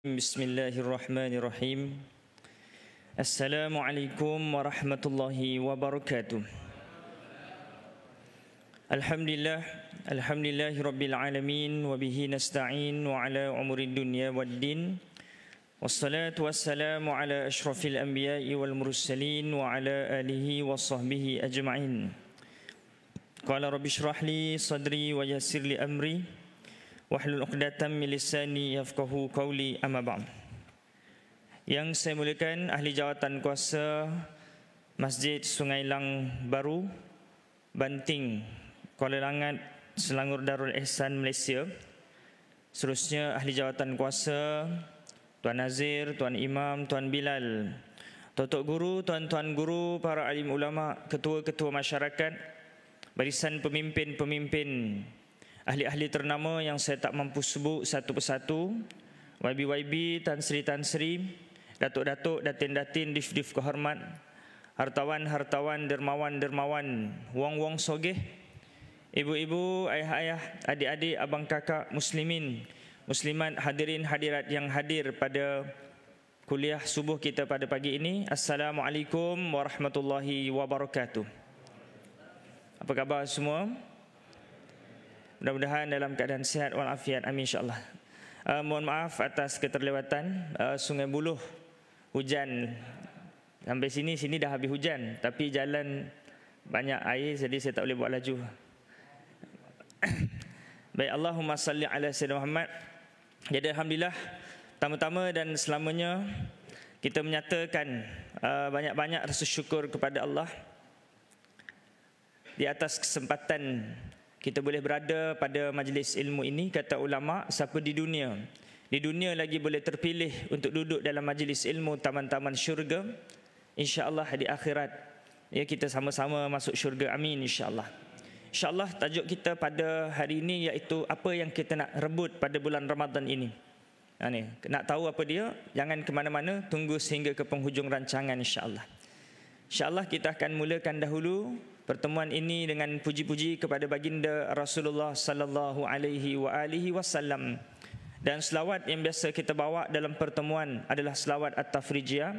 Bismillahirrahmanirrahim. Assalamualaikum warahmatullahi wabarakatuh. Alhamdulillahi rabbil alamin wa bihi nasta'in wa ala umurid dunya waddin. Wassalatu wassalamu ala asyrafil anbiya'i wal mursalin wa ala alihi wa sahbihi ajma'in. Qala rabbi shrah li sadri wa yassir li amri wahlul 'uqdatam min lisani yafqahu qawli, amma ba'd. Yang saya muliakan ahli jawatan kuasa Masjid Sungai Lang Baru, Banting, Kuala Langat, Selangor Darul Ihsan, Malaysia. Seterusnya ahli jawatan kuasa Tuan Nazir, Tuan Imam, Tuan Bilal, Tok Guru, Tuan-tuan guru, para alim ulama, ketua-ketua masyarakat, barisan pemimpin-pemimpin, ahli-ahli ternama yang saya tak mampu sebut satu persatu, YB, Tan Sri, Datuk-datuk, Datin-datin, Dif kehormat, hartawan-hartawan, dermawan-dermawan, wong-wong sogeh, ibu-ibu, ayah-ayah, adik-adik, abang kakak, muslimin, muslimat, hadirin hadirat yang hadir pada kuliah subuh kita pada pagi ini. Assalamualaikum warahmatullahi wabarakatuh. Apa khabar semua? Mudah-mudahan dalam keadaan sihat walafiat, amin insyaAllah. Mohon maaf atas keterlewatan. Sungai Buloh hujan. Sampai sini dah habis hujan, tapi jalan banyak air, jadi saya tak boleh buat laju. Baik, Allahumma salli ala Sayyidina Muhammad. Jadi alhamdulillah, pertama-tama dan selamanya kita menyatakan banyak-banyak rasa syukur kepada Allah di atas kesempatan kita boleh berada pada majlis ilmu ini. Kata ulama, siapa di dunia lagi boleh terpilih untuk duduk dalam majlis ilmu taman-taman syurga, insya-Allah di akhirat ya kita sama-sama masuk syurga, amin insya-Allah. Insya-Allah tajuk kita pada hari ini iaitu apa yang kita nak rebut pada bulan Ramadan ini. Nak tahu apa dia? Jangan ke mana-mana, tunggu sehingga ke penghujung rancangan insya-Allah. InsyaAllah kita akan mulakan dahulu pertemuan ini dengan puji-puji kepada baginda Rasulullah sallallahu alaihi wasallam. Dan selawat yang biasa kita bawa dalam pertemuan adalah selawat At-Tafrijiyah.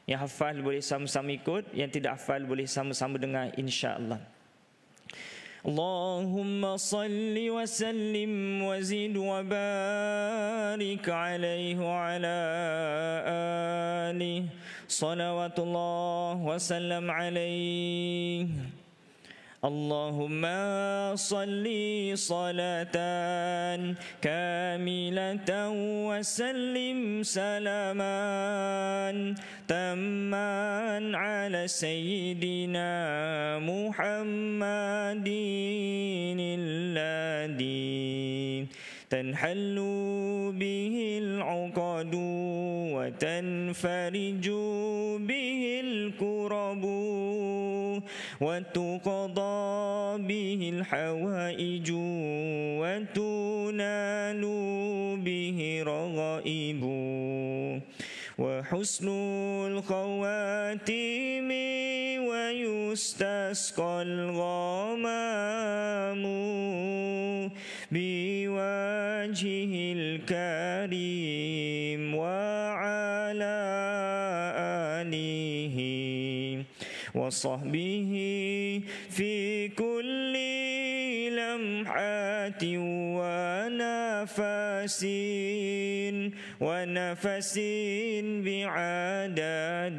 Yang hafal boleh sama-sama ikut, yang tidak hafal boleh sama-sama dengar insya-Allah. Allahumma salli wa sallim wa zid wa barik alaihi wa ala alihi salawatullah wa sallam alaihi. Allahumma salli salatan kamilatan wa sallim salaman tamman ala sayyidina Muhammadin alladhi tanhallu bihil uqadu wa tanfariju bihil kurabu wa tuqada bihil hawaiju wa tunalu bihi raghaibu wa husnul khawatimi wa yustasqal ghamamu biwajhil karim wa ala alihi wa sahbihi fi kulli lamhatin wa nafasin bi'adadi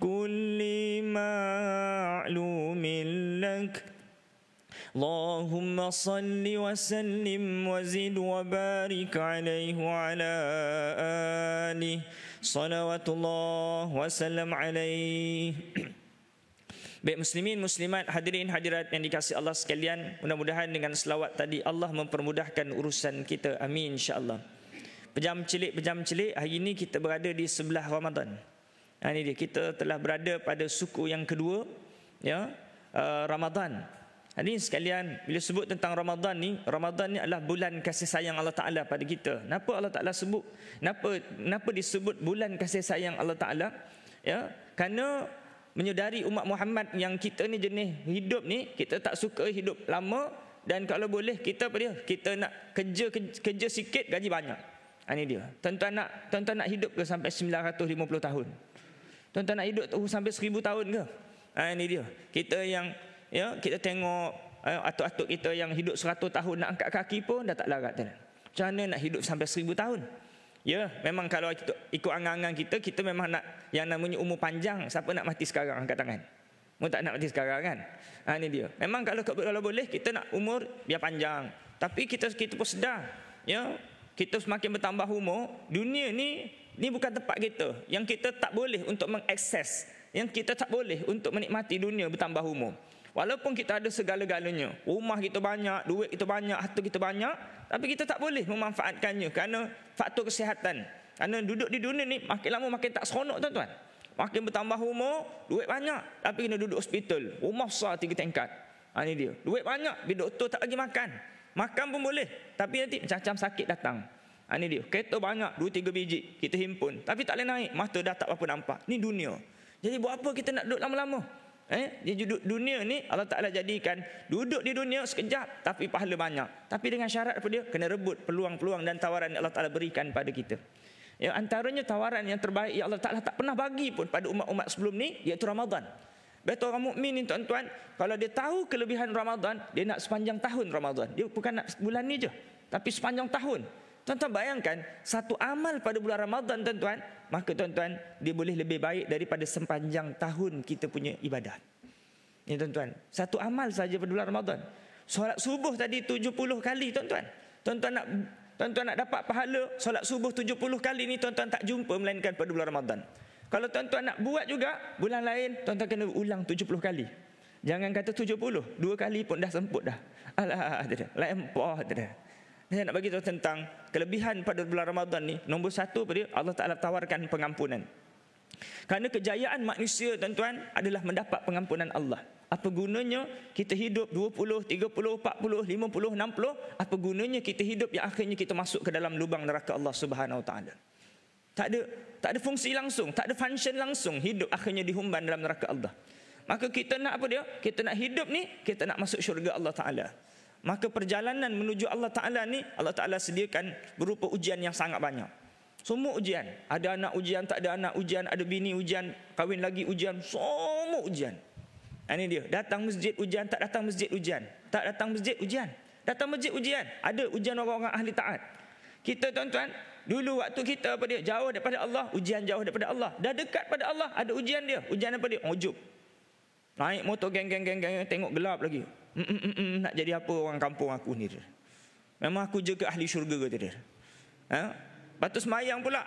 kulli ma'lumin lak. Allahumma salli wa sallim wa zid wa barik alaihi wa ala alihi salawatullah wa sallam alaihi. Baik muslimin, muslimat, hadirin hadirat yang dikasihi Allah sekalian, mudah-mudahan dengan selawat tadi Allah mempermudahkan urusan kita, amin insya-Allah. Pejam celik, hari ini kita berada di sebelah Ramadan. Ini dia, kita telah berada pada suku yang kedua ya, Ramadan. Hadirin sekalian, bila sebut tentang Ramadan ni adalah bulan kasih sayang Allah Ta'ala pada kita. Kenapa Allah Ta'ala sebut? Kenapa disebut bulan kasih sayang Allah Ta'ala? Ya, kerana menyedari umat Muhammad yang kita ni jenis hidup ni, kita tak suka hidup lama, dan kalau boleh kita apa dia? Kita nak kerja sikit, gaji banyak. Ini dia. Tuan-tuan nak hidup ke sampai 950 tahun? Tuan-tuan nak hidup sampai 1000 tahun ke? Ini dia. Kita yang kita tengok atuk-atuk kita yang hidup 100 tahun nak angkat kaki pun dah tak larat. Macam mana nak hidup sampai 1000 tahun? Ya, memang kalau kita ikut angan-angan kita memang nak yang namanya umur panjang. Siapa nak mati sekarang angkat tangan? Mu tak nak mati sekarang kan? Ini dia. Memang kalau boleh kita nak umur biar panjang. Tapi kita pun sedar, ya, kita semakin bertambah umur, dunia ni bukan tempat kita. Yang kita tak boleh untuk mengakses, yang kita tak boleh untuk menikmati dunia bertambah umur. Walaupun kita ada segala-galanya, rumah kita banyak, duit kita banyak, harta kita banyak, tapi kita tak boleh memanfaatkannya kerana faktor kesihatan. Kerana duduk di dunia ni makin lama makin tak seronok, tuan-tuan. Makin bertambah umur, duit banyak, tapi kena duduk hospital, rumah besar 3 tingkat. Ini dia. Duit banyak, tapi doktor tak bagi makan. Makan pun boleh, tapi nanti macam-macam sakit datang. Ini dia. Kereta banyak, 2-3 biji kita himpun, tapi tak boleh naik, mata dah tak apa nampak. Ni dunia. Jadi buat apa kita nak duduk lama-lama? Jadi dunia ni Allah Ta'ala jadikan duduk di dunia sekejap tapi pahala banyak. Tapi dengan syarat apa dia? Kena rebut peluang-peluang dan tawaran yang Allah Ta'ala berikan pada kita. Ya, antaranya tawaran yang terbaik yang Allah Ta'ala tak pernah bagi pun pada umat-umat sebelum ni, iaitu Ramadan. Betul, orang mukmin ni tuan-tuan, kalau dia tahu kelebihan Ramadan, dia nak sepanjang tahun Ramadan. Dia bukan nak bulan ni je, tapi sepanjang tahun. Tuan-tuan bayangkan, satu amal pada bulan Ramadan tuan-tuan, maka tuan-tuan, dia boleh lebih baik daripada sepanjang tahun kita punya ibadat. Ni tuan-tuan, satu amal saja pada bulan Ramadan. Solat subuh tadi 70 kali tuan-tuan. Tuan-tuan nak dapat pahala solat subuh 70 kali ni tuan-tuan tak jumpa melainkan pada bulan Ramadan. Kalau tuan-tuan nak buat juga bulan lain, tuan-tuan kena ulang 70 kali. Jangan kata 70, 2 kali pun dah semput dah. Alah, lempah dah. Saya nak bagi tahu tentang kelebihan pada bulan Ramadan ni. Nombor satu pada Allah Ta'ala tawarkan pengampunan. Kerana kejayaan manusia tuan-tuan adalah mendapat pengampunan Allah. Apa gunanya kita hidup 20, 30, 40, 50, 60? Apa gunanya kita hidup yang akhirnya kita masuk ke dalam lubang neraka Allah Subhanahu Wa Ta'ala? Tak ada fungsi langsung, tak ada function langsung, hidup akhirnya dihumban dalam neraka Allah. Maka kita nak apa dia? Kita nak hidup ni, kita nak masuk syurga Allah Ta'ala. Maka perjalanan menuju Allah Ta'ala ni, Allah Ta'ala sediakan berupa ujian yang sangat banyak. Semua ujian. Ada anak ujian, tak ada anak ujian, ada bini ujian, kahwin lagi ujian, semua ujian. Ini dia. Datang masjid ujian, tak datang masjid ujian. Tak datang masjid ujian. Datang masjid ujian. Ada ujian orang-orang ahli taat. Kita tuan-tuan, dulu waktu kita apa dia? Jauh daripada Allah, ujian jauh daripada Allah. Dah dekat pada Allah, ada ujian dia. Ujian apa dia? Ujub. Naik motor geng, tengok gelap lagi. Nak jadi apa orang kampung aku ni? Memang aku je ke ahli syurga ke dia? Lepas tu semayang pula.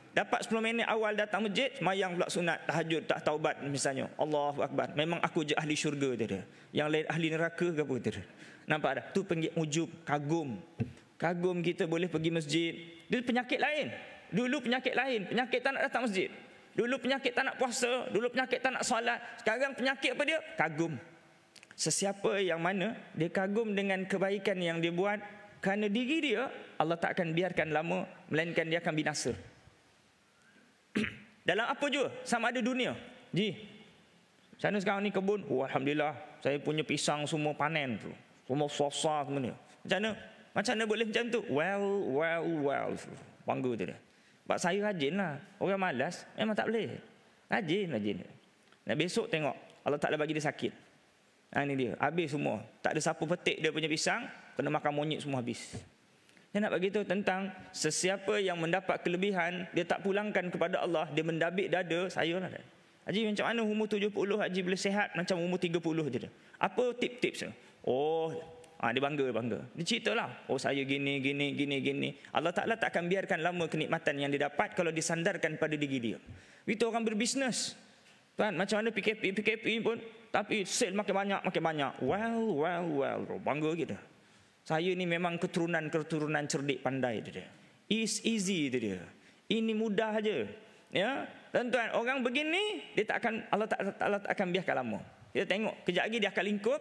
Dapat 10 minit awal datang masjid, semayang pula sunat, tahajud, tak taubat misalnya. Allahu Akbar. Memang aku je ahli syurga dia. Yang lain ahli neraka ke apa dia? Nampak tak? Tu panggil ujub, kagum. Kagum kita boleh pergi masjid. Dia penyakit lain. Dulu penyakit lain. Penyakit tak nak datang masjid. Dulu penyakit tak nak puasa. Dulu penyakit tak nak solat. Sekarang penyakit apa dia? Kagum. Sesiapa yang mana dia kagum dengan kebaikan yang dia buat, kerana diri dia, Allah tak akan biarkan lama, melainkan dia akan binasa. Dalam apa juga, sama ada dunia. Sana sekarang ni kebun, alhamdulillah, saya punya pisang semua panen tu. Semua sosa semua ni. Macam mana boleh macam tu? Well. Bangga tu dia. Sebab saya rajin lah. Orang malas, memang tak boleh. Rajin. Dan besok tengok, Allah Ta'ala bagi dia sakit. Ini dia, habis semua. Tak ada siapa petik dia punya pisang, kena makan monyet semua habis. Saya nak bagi tahu tentang sesiapa yang mendapat kelebihan, dia tak pulangkan kepada Allah, dia mendabik dada, saya lah. Haji, macam mana umur 70 Haji boleh sihat macam umur 30 je? Apa tip-tips? Dia bangga. Dia cerita lah, saya gini. Allah Ta'ala tak akan biarkan lama kenikmatan yang dia dapat kalau disandarkan pada diri dia. Itu orang berbisnes. Kan, macam mana PKP pun, tapi sale makin banyak. Well, bangga kita. Saya ni memang keturunan cerdik pandai dia. It's easy dia. Ini mudah aja. Ya, tuan-tuan, orang begini Allah tak akan biarkan lama. Kita tengok kejap lagi dia akan lingkup,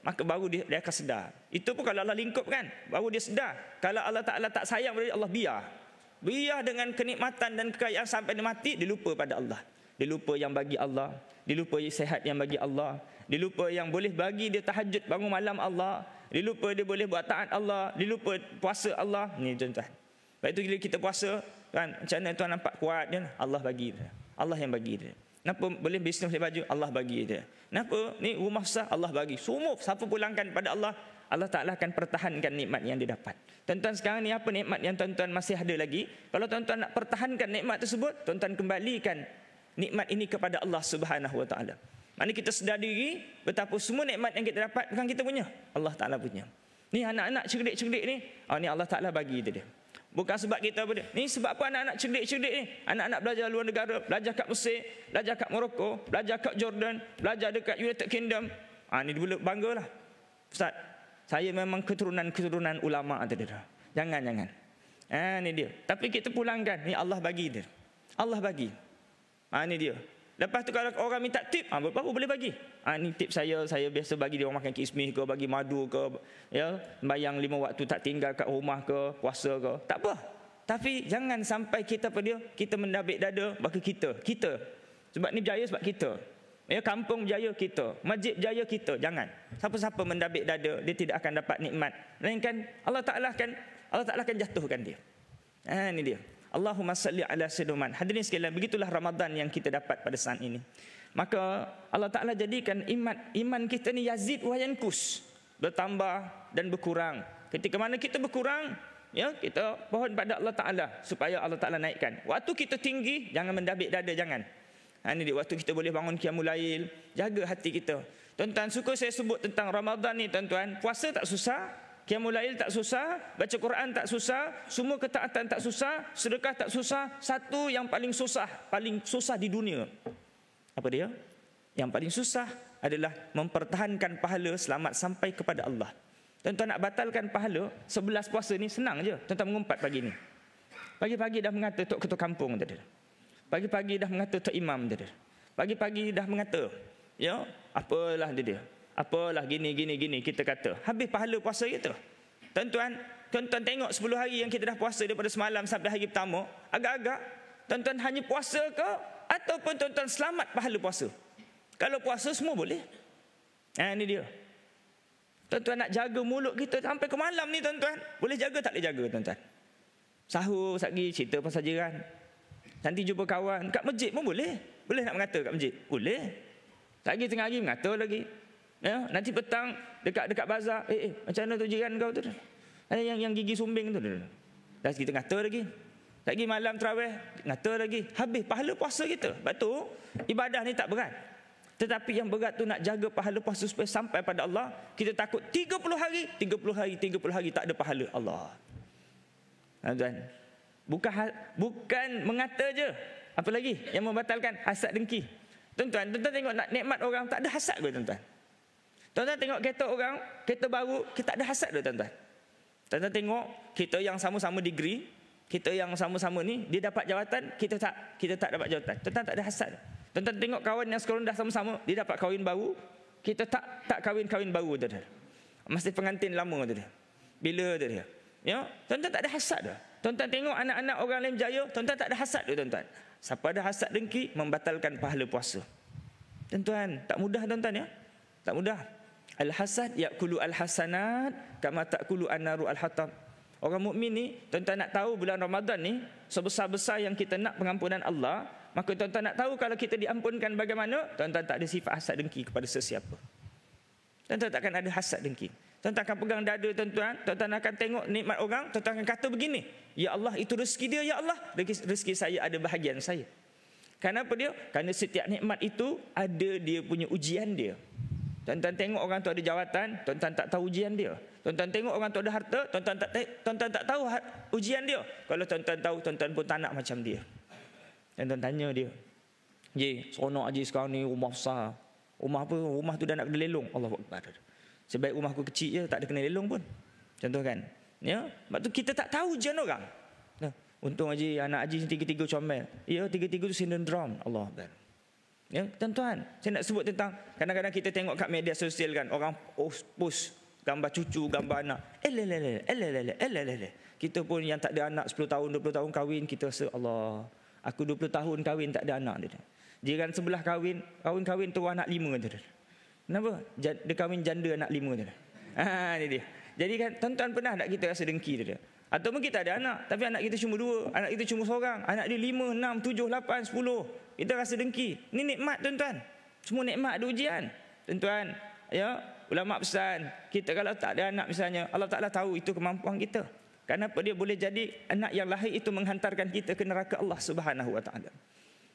maka baru dia akan sedar. Itu pun kalau Allah lingkup kan, baru dia sedar. Kalau Allah Ta'ala tak sayang pada dia, Allah biar dengan kenikmatan dan kekayaan sampai dia mati, dia lupa pada Allah. Dia lupa yang bagi Allah, dia lupa sehat yang bagi Allah, dia lupa yang boleh bagi dia tahajud bangun malam Allah, dia lupa dia boleh buat taat Allah, dia lupa puasa Allah. Ni tuan-tuan. Lepas itu bila kita puasa kan, macam mana tuan nampak kuat dia? Allah bagi dia. Allah yang bagi dia. Kenapa boleh bisnes boleh baju? Allah bagi dia. Kenapa ni rumah sah? Allah bagi. Semua siapa pulangkan pada Allah, Allah Ta'ala akan pertahankan nikmat yang dia dapat. Tuan-tuan sekarang ni apa nikmat yang tuan-tuan masih ada lagi? Kalau tuan-tuan nak pertahankan nikmat tersebut, tuan-tuan kembalikan nikmat ini kepada Allah Subhanahu Wa Ta'ala. Maknanya kita sedar diri betapa semua nikmat yang kita dapat bukan kita punya, Allah Ta'ala punya. Ni anak-anak cerdik-cerdik ni, ni Allah Ta'ala bagi dia. Bukan sebab kita apa dia. Ni sebab apa anak-anak cerdik-cerdik ni? Anak-anak belajar luar negara, belajar kat Mesir, belajar kat Morocco, belajar kat Jordan, belajar dekat United Kingdom. Ni dia banggalah. Ustaz, saya memang keturunan ulama tadi dah. Jangan. Ni dia. Tapi kita pulangkan, ni Allah bagi dia. Allah bagi. Ni dia. Lepas tu kalau orang minta tip, berapa boleh bagi? Ni tip saya biasa bagi dia orang makan kismis ke, bagi madu ke, ya, bayang 5 waktu tak tinggal kat rumah ke, puasa ke. Tak apa. Tapi jangan sampai kita kita mendabik dada bagi kita. Sebab ni berjaya sebab kita. Ya, kampung berjaya kita, masjid berjaya kita. Jangan. Siapa-siapa mendabik dada, dia tidak akan dapat nikmat. Melainkan Allah Ta'ala akan jatuhkan dia. Ni dia. Allahumma salli ala sayyidina. Hadirin sekalian, begitulah Ramadan yang kita dapat pada saat ini. Maka Allah Ta'ala jadikan iman kita ni yazid wa yankus, bertambah dan berkurang. Ketika mana kita berkurang, ya, kita mohon pada Allah Ta'ala supaya Allah Ta'ala naikkan. Waktu kita tinggi, jangan mendabik dada, jangan. Ini dia, waktu kita boleh bangun qiyamul lail, jaga hati kita. Tuan-tuan, suka saya sebut tentang Ramadan ni tuan-tuan. Puasa tak susah, qiyamul lail tak susah, baca Quran tak susah, semua ketaatan tak susah, sedekah tak susah. Satu yang paling susah di dunia. Apa dia? Yang paling susah adalah mempertahankan pahala selamat sampai kepada Allah. Tuan-tuan nak batalkan pahala 11 puasa ni senang je. Tuan-tuan mengumpat pagi ni. Pagi-pagi dah mengata tok ketua kampung tadi. Pagi-pagi dah mengata tok imam tadi. Pagi-pagi dah mengata, ya, apalah dia. Apalah gini kita kata. Habis pahala puasa kita. Tuan-tuan tengok 10 hari yang kita dah puasa daripada semalam sampai hari pertama, agak-agak tuan-tuan hanya puasa ke ataupun tuan-tuan selamat pahala puasa? Kalau puasa semua boleh. Ini dia. Tuan-tuan nak jaga mulut kita sampai ke malam ni tuan-tuan. Boleh jaga tak boleh jaga tuan-tuan? Sahur lagi cerita pasal jiran. Nanti jumpa kawan kat masjid pun boleh. Boleh nak mengata kat masjid? Boleh. Lagi tengah hari mengata lagi. Ya, nanti petang dekat bazar, macam mana tu jiran kau tu? Ada yang gigi sumbing tu. Dah kita ngata lagi. Lagi malam tarawih, ngata lagi. Habis pahala puasa kita. Sebab tu ibadah ni tak berat. Tetapi yang berat tu nak jaga pahala puasa supaya sampai pada Allah. Kita takut 30 hari tak ada pahala Allah. Tuan, bukan mengata je. Apa lagi yang membatalkan? Hasad dengki. Tuan-tuan tengok nak nikmat orang tak ada hasad ke tuan-tuan? Tuan-tuan tengok kereta orang, kereta baru, kita tak ada hasad ke tuan-tuan? Tuan-tuan tengok kita yang sama-sama degree, kita yang sama-sama ni, dia dapat jawatan, kita tak dapat jawatan. Tuan-tuan tak ada hasad. Tuan-tuan tengok kawan yang sekarang dah sama-sama, dia dapat kahwin baru, kita tak kahwin baru tuan-tuan. Masih pengantin lama tu dia. Bila tu dia? Ya, tuan-tuan tak ada hasad dah. Tuan-tuan tengok anak-anak orang lain berjaya, tuan-tuan tak ada hasad dah tuan-tuan. Siapa ada hasad dengki, membatalkan pahala puasa. Tuan-tuan, tak mudah tuan-tuan ya. Tak mudah. Al-hasad ya'kulu al-hasanat kama ta'kulu an-naru al-hatab. Orang mukmin ni, tuan-tuan nak tahu bulan Ramadan ni, sebesar-besar yang kita nak pengampunan Allah, maka tuan-tuan nak tahu kalau kita diampunkan bagaimana, tuan-tuan tak ada sifat hasad dengki kepada sesiapa. Tuan-tuan takkan ada hasad dengki. Tuan-tuan akan pegang dada tuan-tuan, tuan-tuan akan tengok nikmat orang, tuan-tuan akan kata begini, ya Allah, itu rezeki dia, ya Allah, rezeki saya ada bahagian saya. Kenapa dia? Kerana setiap nikmat itu ada dia punya ujian dia. Tuan-tuan tengok orang tu ada jawatan, tuan-tuan tak tahu ujian dia. Tuan-tuan tengok orang tu ada harta, tuan-tuan tak tahu ujian dia. Kalau tuan-tuan tahu, tuan-tuan pun tak nak macam dia. Tuan-tuan tanya dia, seronok Haji sekarang ni rumah besar. Rumah apa? Rumah tu dah nak kena lelong. Allahu Akbar. Sebaik rumah aku kecil je, tak ada kena lelong pun. Contoh kan? Ya, sebab tu kita tak tahu ujian orang. Untung Haji, anak Haji tiga-tiga comel. Ya, tiga-tiga tu sindrom. Allah Akbar. Ya, tuan-tuan, saya nak sebut tentang kadang-kadang kita tengok kat media sosial kan, orang post gambar cucu, gambar anak. Kita pun yang tak ada anak 10 tahun, 20 tahun kahwin, kita rasa Allah, aku 20 tahun kahwin tak ada anak dia. Jiran sebelah kahwin tu anak 5 dia. Kenapa? Dia kahwin janda anak 5 dia. Ni dia. Jadi kan tuan-tuan pernah tak kita rasa dengki dia? Ataupun kita ada anak, tapi anak kita cuma 2, anak kita cuma seorang, anak dia 5, 6, 7, 8, 10. Kita rasa dengki. Ini nikmat tuan-tuan. Semua nikmat ada ujian. Tuan-tuan, ya, ulama pesan, kita kalau tak ada anak misalnya, Allah Ta'ala tahu itu kemampuan kita. Kenapa dia boleh jadi anak yang lahir itu menghantarkan kita ke neraka Allah Subhanahu Wa Ta'ala.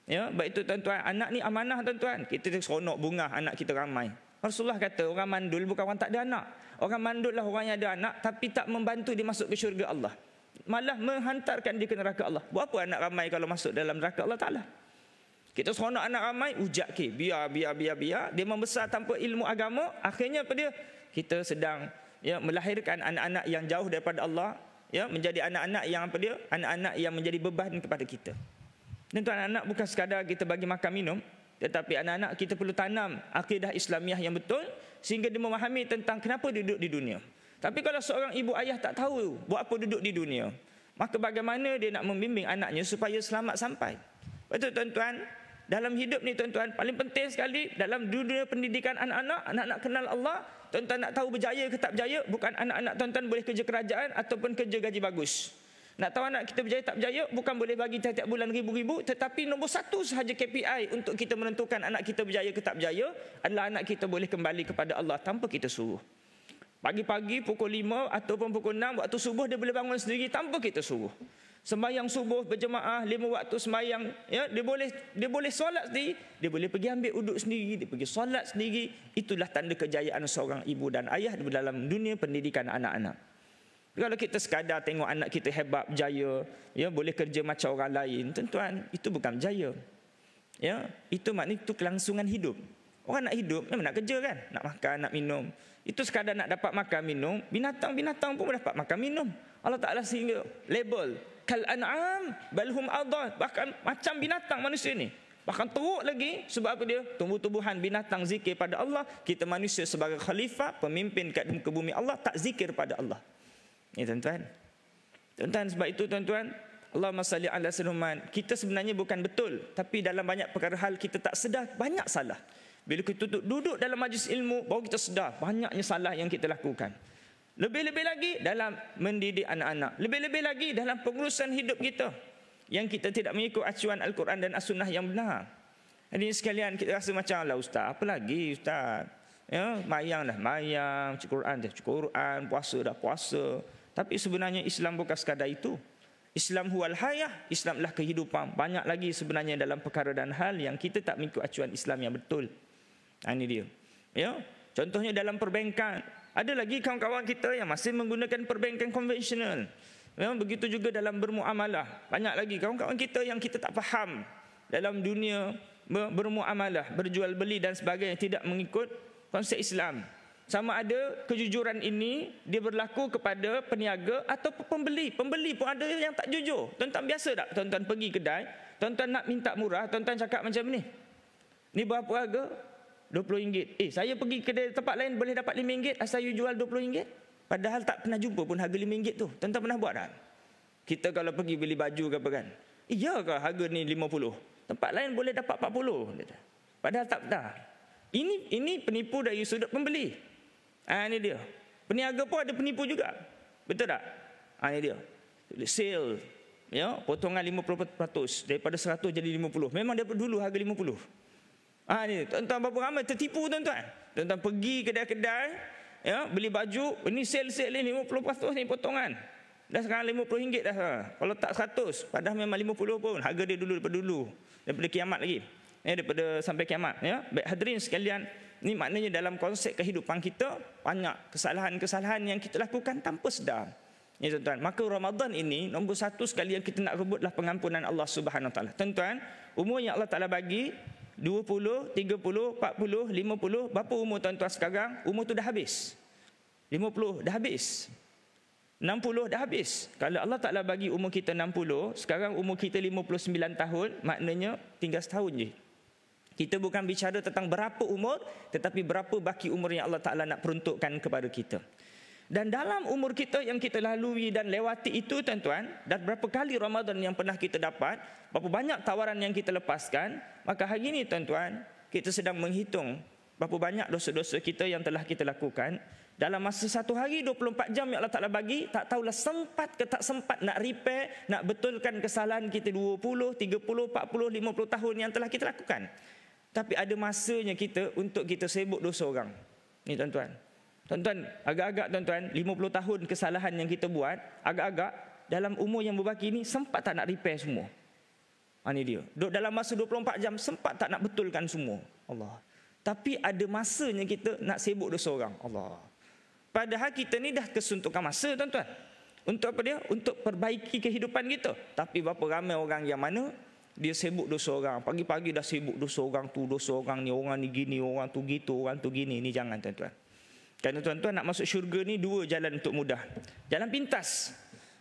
Ya, baik itu tuan-tuan, anak ni amanah tuan-tuan. Kita seronok bunga anak kita ramai. Rasulullah kata orang mandul bukan orang tak ada anak. Orang mandul lah orang yang ada anak tapi tak membantu dia masuk ke syurga Allah. Malah menghantarkan dia ke neraka Allah. Buat apa anak ramai kalau masuk dalam neraka Allah Ta'ala? Kita seronok anak ramai, ujak ke, biar. Dia membesar tanpa ilmu agama. Akhirnya apa dia? Kita sedang ya melahirkan anak-anak yang jauh daripada Allah. Ya, menjadi anak-anak yang apa dia? Anak-anak yang menjadi beban kepada kita. Dan tuan, anak bukan sekadar kita bagi makan minum, tetapi anak-anak kita perlu tanam akidah Islamiah yang betul sehingga dia memahami tentang kenapa duduk di dunia. Tapi kalau seorang ibu ayah tak tahu buat apa duduk di dunia, maka bagaimana dia nak membimbing anaknya supaya selamat sampai? Betul tuan-tuan, dalam hidup ni tuan-tuan, paling penting sekali dalam dunia pendidikan anak-anak kenal Allah. Tuan-tuan nak tahu berjaya ke tak berjaya, bukan anak-anak tuan-tuan boleh kerja kerajaan ataupun kerja gaji bagus. Nak tahu anak kita berjaya tak berjaya, bukan boleh bagi tiap-tiap bulan ribu-ribu, tetapi nombor satu sahaja KPI untuk kita menentukan anak kita berjaya ke tak berjaya adalah anak kita boleh kembali kepada Allah tanpa kita suruh. Pagi-pagi pukul 5 ataupun pukul 6 waktu subuh dia boleh bangun sendiri tanpa kita suruh. Sembahyang subuh berjemaah 5 waktu sembahyang, ya, dia boleh solat sendiri, dia boleh pergi ambil uduk sendiri, dia pergi solat sendiri. Itulah tanda kejayaan seorang ibu dan ayah dalam dunia pendidikan anak-anak. Kalau kita sekadar tengok anak kita hebat, berjaya, ya, boleh kerja macam orang lain, tuan-tuan, itu bukan berjaya. Ya, itu maknanya itu kelangsungan hidup. Orang nak hidup memang nak kerja kan, nak makan, nak minum. Itu sekadar nak dapat makan minum, binatang-binatang pun dapat makan minum. Allah Ta'ala sehingga label kal an'am balhum adall, bahkan macam binatang manusia ni. Bahkan teruk lagi sebab apa dia? Tumbuh-tumbuhan, binatang zikir pada Allah, kita manusia sebagai khalifah, pemimpin kat muka bumi Allah tak zikir pada Allah. Ya tuan-tuan. Tuan-tuan, sebab itu tuan-tuan, Allahumma salli ala sayyidina, kita sebenarnya bukan betul, tapi dalam banyak perkara hal kita tak sedar banyak salah. Bila kita duduk dalam majlis ilmu, baru kita sedar banyaknya salah yang kita lakukan. Lebih-lebih lagi dalam mendidik anak-anak, lebih-lebih lagi dalam pengurusan hidup kita yang kita tidak mengikut acuan Al-Quran dan As-Sunnah yang benar. Jadi sekalian kita rasa macam lah ustaz, apa lagi ustaz? Ya, mayang dah mayang, Quran dah Quran, puasa dah puasa. Tapi sebenarnya Islam bukan sekadar itu. Islam huwal hayah, Islamlah kehidupan. Banyak lagi sebenarnya dalam perkara dan hal yang kita tak mengikut acuan Islam yang betul. Ini dia. Ya, contohnya dalam perbankan, ada lagi kawan-kawan kita yang masih menggunakan perbankan konvensional. Memang begitu juga dalam bermuamalah. Banyak lagi kawan-kawan kita yang kita tak faham dalam dunia bermuamalah, berjual beli dan sebagainya, tidak mengikut konsep Islam. Sama ada kejujuran ini dia berlaku kepada peniaga atau pembeli. Pembeli pun ada yang tak jujur. Tuan-tuan biasa tak? Tuan-tuan pergi kedai, tuan-tuan nak minta murah, tuan-tuan cakap macam ni. Ni berapa harga? RM20. Saya pergi kedai tempat lain boleh dapat RM5, asal you jual RM20. Padahal tak pernah jumpa pun harga RM5 tu. Tuan-tuan pernah buat tak? Kita kalau pergi beli baju ke apa kan? Ya ke harga ni RM50? Tempat lain boleh dapat RM40. Padahal tak pernah. Ini penipu dari sudut pembeli. Ini dia. Peniaga pun ada penipu juga. Betul tak? Ini dia. Sale, ya, potongan 50% daripada 100 jadi 50. Memang daripada dulu harga 50. Ni tuan-tuan, berapa ramai tertipu tuan-tuan. Tuan-tuan pergi kedai-kedai, ya, beli baju, ini sale ni 50% ni potongan. Dah sekarang RM50 dah. Kalau tak 100, padahal memang 50 pun. Harga dia daripada dulu. Daripada kiamat lagi. Daripada sampai kiamat, ya. Baik hadirin sekalian, ini maknanya dalam konsep kehidupan kita banyak kesalahan-kesalahan yang kita lakukan tanpa sedar. Ya tuan-tuan, maka Ramadan ini nombor satu sekali yang kita nak rebutlah pengampunan Allah Subhanahu Wa Taala. Tuan-tuan, umur yang Allah Taala bagi 20, 30, 40, 50, berapa umur tuan-tuan sekarang? Umur tu dah habis. 50 dah habis. 60 dah habis. Kalau Allah Ta'ala bagi umur kita 60, sekarang umur kita 59 tahun, maknanya tinggal setahun je. Kita bukan bicara tentang berapa umur, tetapi berapa baki umur yang Allah Ta'ala nak peruntukkan kepada kita. Dan dalam umur kita yang kita lalui dan lewati itu tuan-tuan, dan berapa kali Ramadan yang pernah kita dapat, berapa banyak tawaran yang kita lepaskan, maka hari ini tuan-tuan, kita sedang menghitung berapa banyak dosa-dosa kita yang telah kita lakukan. Dalam masa satu hari 24 jam yang Allah Ta'ala bagi, tak tahulah sempat ke tak sempat nak repair, nak betulkan kesalahan kita 20, 30, 40, 50 tahun yang telah kita lakukan. Tapi ada masanya kita untuk kita sibuk dosa orang. Ni tuan-tuan. Tuan-tuan, agak-agak tuan-tuan, 50 tahun kesalahan yang kita buat, agak-agak dalam umur yang berbaki ni sempat tak nak repair semua. Ini dia. Dalam masa 24 jam sempat tak nak betulkan semua. Allah. Tapi ada masanya kita nak sibuk dosa orang. Allah. Padahal kita ni dah kesuntukan masa tuan-tuan. Untuk apa dia? Untuk perbaiki kehidupan kita. Tapi berapa ramai orang yang mana dia sibuk dosa orang. Pagi-pagi dah sibuk dosa orang tu, dosa orang ni gini, orang tu gitu, orang tu gini. Ni jangan tuan-tuan. Kerana tuan-tuan nak masuk syurga ni dua jalan untuk mudah. Jalan pintas.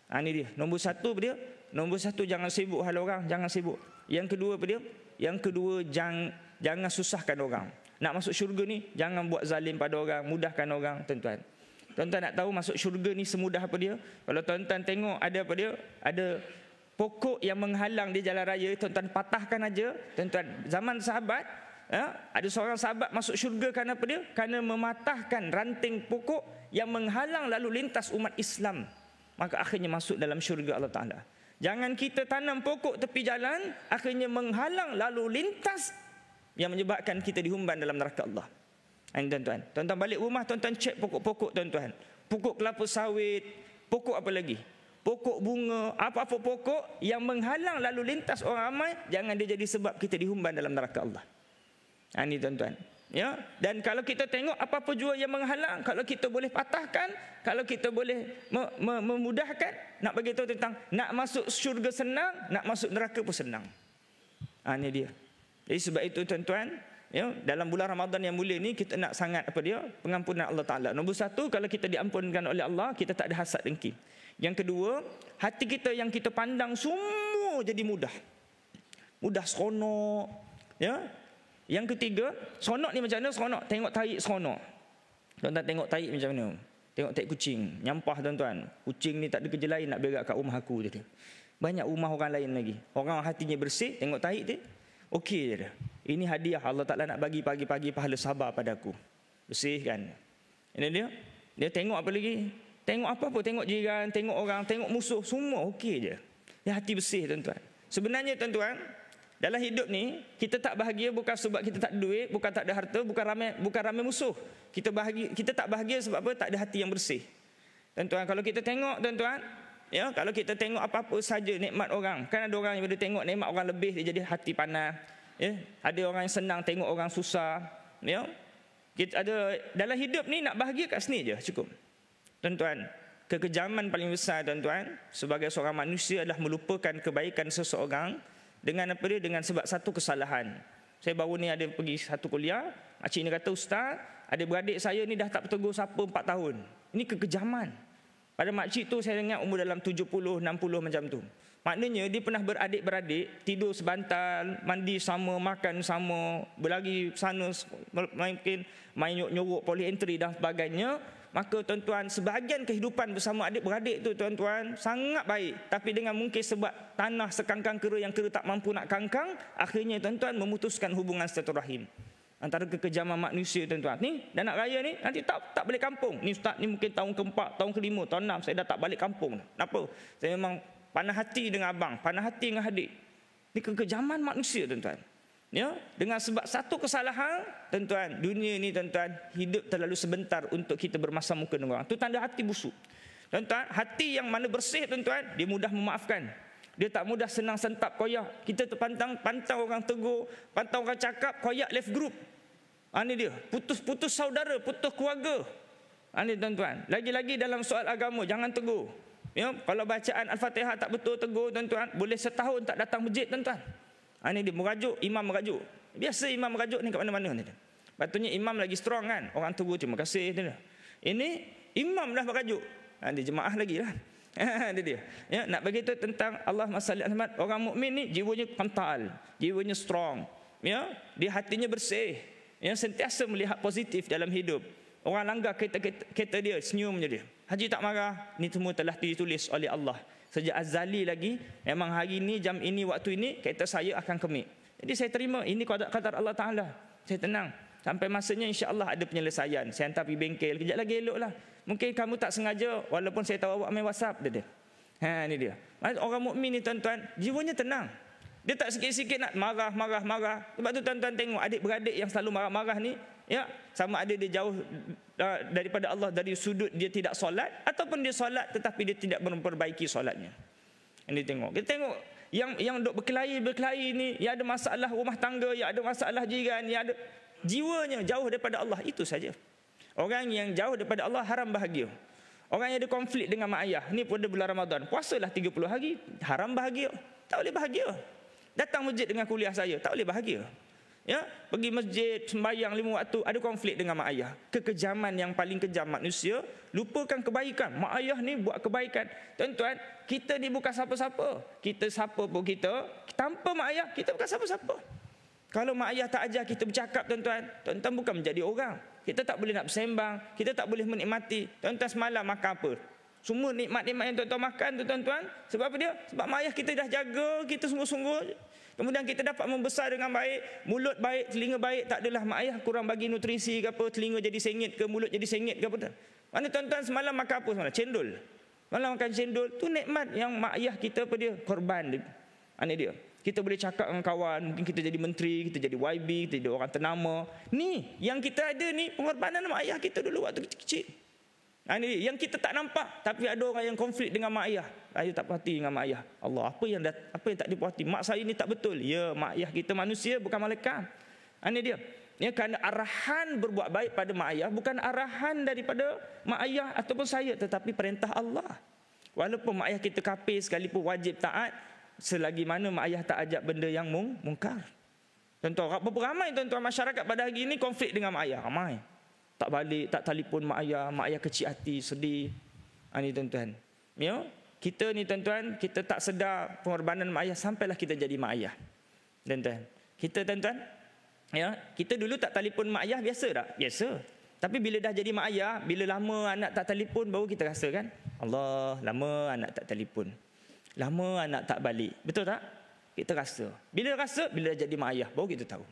Ni dia. Nombor satu apa dia? Nombor satu, jangan sibuk hal orang, jangan sibuk. Yang kedua apa dia? Yang kedua, jangan susahkan orang. Nak masuk syurga ni jangan buat zalim pada orang, mudahkan orang tuan-tuan. Tuan-tuan nak tahu masuk syurga ni semudah apa dia? Kalau tuan-tuan tengok ada apa dia? Ada pokok yang menghalang di jalan raya, tuan-tuan patahkan aja. Tuan-tuan, zaman sahabat, ada seorang sahabat masuk syurga kerana apa dia? Kerana mematahkan ranting pokok yang menghalang lalu lintas umat Islam. Maka akhirnya masuk dalam syurga Allah Ta'ala. Jangan kita tanam pokok tepi jalan, akhirnya menghalang lalu lintas yang menyebabkan kita dihumban dalam neraka Allah. Tuan-tuan, tuan-tuan balik rumah, tuan-tuan cek pokok-pokok tuan-tuan. Pokok kelapa sawit, pokok apa lagi? Pokok bunga, apa-apa pokok yang menghalang lalu lintas orang ramai, jangan dia jadi sebab kita dihumban dalam neraka Allah. Ini tuan-tuan. Ya, dan kalau kita tengok apa-apa jua yang menghalang, kalau kita boleh patahkan, kalau kita boleh memudahkan, nak bagi tahu tentang nak masuk syurga senang, nak masuk neraka pun senang. Ini dia. Jadi sebab itu tuan-tuan, ya, dalam bulan Ramadan yang mulia ni kita nak sangat apa dia? Pengampunan Allah Ta'ala. Nombor satu, kalau kita diampunkan oleh Allah, kita tak ada hasad dengki. Yang kedua, hati kita yang kita pandang semua jadi mudah. Mudah seronok. Ya. Yang ketiga, seronok ni macam mana? Seronok, tengok tarik seronok. Tuan-tuan tengok tarik macam mana? Tengok tarik kucing, nyampah tuan-tuan. Kucing ni tak ada kerja lain nak berak kat rumah aku je. Banyak rumah orang lain lagi. Orang hatinya bersih, tengok tarik dia, okey je dah. Ini hadiah Allah Ta'ala nak bagi pagi-pagi pahala sabar pada aku. Bersihkan. Ini dia. Dia tengok apa lagi? Tengok apa-apa. Tengok jiran, tengok orang, tengok musuh. Semua okey je. Dia hati bersih tuan-tuan. Sebenarnya tuan-tuan, dalam hidup ni, kita tak bahagia bukan sebab kita tak ada duit, bukan tak ada harta, bukan ramai musuh. Kita tak bahagia sebab apa? Tak ada hati yang bersih. Tuan-tuan, kalau kita tengok tuan-tuan, ya, kalau kita tengok apa-apa saja nikmat orang, kan ada orang yang bila tengok nikmat orang lebih dia jadi hati panas. Ya, ada orang yang senang tengok orang susah. Ya, kita ada dalam hidup ni nak bahagia kat sini je cukup. Tuan-tuan, kekejaman paling besar tuan-tuan sebagai seorang manusia adalah melupakan kebaikan seseorang dengan apa dia? Dengan sebab satu kesalahan. Saya baru ni ada pergi satu kuliah, makcik ni kata, "Ustaz, adik-beradik saya ni dah tak bertegur siapa 4 tahun." Ini kekejaman. Pada makcik tu saya ingat umur dalam 70, 60 macam tu. Maknanya dia pernah beradik-beradik, tidur sebantal, mandi sama, makan sama, berlari sana, mungkin main nyorok polyentry dan sebagainya. Maka tuan-tuan, sebahagian kehidupan bersama adik-beradik tu tuan-tuan sangat baik. Tapi dengan mungkin sebab tanah sekangkang kera yang kera tak mampu nak kangkang, akhirnya tuan-tuan memutuskan hubungan silaturahim. Antara kekejaman manusia tuan-tuan. Ni dah nak raya ni, nanti tak balik kampung. Ni ustaz ni mungkin tahun ke-4, tahun ke-5, tahun 6 saya dah tak balik kampung. Kenapa? Saya memang panah hati dengan abang, panah hati dengan adik. Ni kekejaman manusia tuan-tuan. Ya, dengan sebab satu kesalahan, tuan-tuan, dunia ni tuan-tuan, hidup terlalu sebentar untuk kita bermasam muka dengan orang. Itu tanda hati busuk. Tuan-tuan, hati yang mana bersih tuan-tuan, dia mudah memaafkan. Dia tak mudah senang sentap koyak. Kita pantang orang tegur, pantang orang cakap, koyak left group. Ini dia, putus saudara, putus keluarga. Ini tuan-tuan. Lagi-lagi dalam soal agama, jangan tegur. Ya, kalau bacaan Al-Fatihah tak betul tegur tuan-tuan, boleh setahun tak datang masjid tuan-tuan. Ini dia merajuk, imam merajuk. Biasa imam merajuk ni kat mana-mana ni. Patutnya imam lagi strong kan. Orang tegur terima kasih. Ini imam dah merajuk. Dia jemaah lagi lah. Dia. Ya, nak bagi tahu tentang Allahumma salli alaihi wasallam. Orang mukmin ni jiwanya kental, jiwanya strong. Ya, dia hatinya bersih. Ya, sentiasa melihat positif dalam hidup. Orang langgar kereta dia, senyum je dia. Haji tak marah. Ni semua telah ditulis oleh Allah. Sejak azali lagi, memang hari ini, jam ini, waktu ini, kereta saya akan kemik. Jadi saya terima, ini qadar Allah Ta'ala. Saya tenang. Sampai masanya insya-Allah ada penyelesaian. Saya hantar pergi bengkel, kejap lagi eloklah. Mungkin kamu tak sengaja, walaupun saya tahu awak main WhatsApp dia. Ni dia. Orang mukmin ni tuan-tuan, jiwanya tenang. Dia tak sikit-sikit nak marah. Sebab tu tuan-tuan tengok adik-beradik yang selalu marah-marah ni, ya, sama ada dia jauh daripada Allah dari sudut dia tidak solat, ataupun dia solat tetapi dia tidak memperbaiki solatnya. Ini tengok. Kita tengok yang duk berkelahi ni, yang ada masalah rumah tangga, yang ada masalah jiran, yang ada jiwanya jauh daripada Allah, itu saja. Orang yang jauh daripada Allah haram bahagia. Orang yang ada konflik dengan mak ayah, ni pada bulan Ramadan, puasalah 30 hari, haram bahagia. Tak boleh bahagia. Datang masjid dengan kuliah saya, tak boleh bahagia. Ya, pergi masjid sembahyang 5 waktu, ada konflik dengan mak ayah. Kekejaman yang paling kejam manusia, lupakan kebaikan. Mak ayah ni buat kebaikan. Tuan-tuan, kita ni bukan siapa-siapa. Kita siapa pun kita, tanpa mak ayah kita bukan siapa-siapa. Kalau mak ayah tak ajar kita bercakap, tuan-tuan bukan menjadi orang. Kita tak boleh nak bersembang, kita tak boleh menikmati. Tuan-tuan semalam makan apa? Semua nikmat-nikmat yang tuan-tuan makan tu, tuan-tuan, sebab apa dia? Sebab mak ayah kita dah jaga kita sungguh-sungguh. Kemudian kita dapat membesar dengan baik, mulut baik, telinga baik. Tak adalah mak ayah kurang bagi nutrisi ke apa, telinga jadi sengit ke, mulut jadi sengit ke apa. Mana tuan-tuan semalam makan apa semalam? Cendol. Malam makan cendol, tu nikmat yang mak ayah kita apa dia? Korban dia. Ini dia. Kita boleh cakap dengan kawan, mungkin kita jadi menteri, kita jadi YB, kita jadi orang ternama. Ni, yang kita ada ni, pengorbanan mak ayah kita dulu waktu kecil-kecil. Ini yang kita tak nampak, tapi ada orang yang konflik dengan mak ayah. Ayah tak puas hati dengan mak ayah. Allah, apa yang tak dipuas hati? Mak saya ni tak betul. Ya, mak ayah kita manusia, bukan malaikat. Ini dia. Ya, kerana arahan berbuat baik pada mak ayah bukan arahan daripada mak ayah ataupun saya, tetapi perintah Allah. Walaupun mak ayah kita kafir sekalipun wajib taat, selagi mana mak ayah tak ajak benda yang mungkar. Tuan-tuan, berapa ramai tuan-tuan masyarakat pada hari ini konflik dengan mak ayah? Ramai. Tak balik, tak telefon mak ayah kecil hati, sedih. Ini tuan-tuan. Ya, kita ni tuan-tuan, kita tak sedar pengorbanan mak ayah sampailah kita jadi mak ayah. Tuan-tuan, kita tuan-tuan, ya, kita dulu tak telefon mak ayah biasa tak? Biasa. Tapi bila dah jadi mak ayah, bila lama anak tak telefon, baru kita rasa kan, Allah, lama anak tak telefon. Lama anak tak balik. Betul tak? Kita rasa. Bila dah jadi mak ayah, baru kita tahu.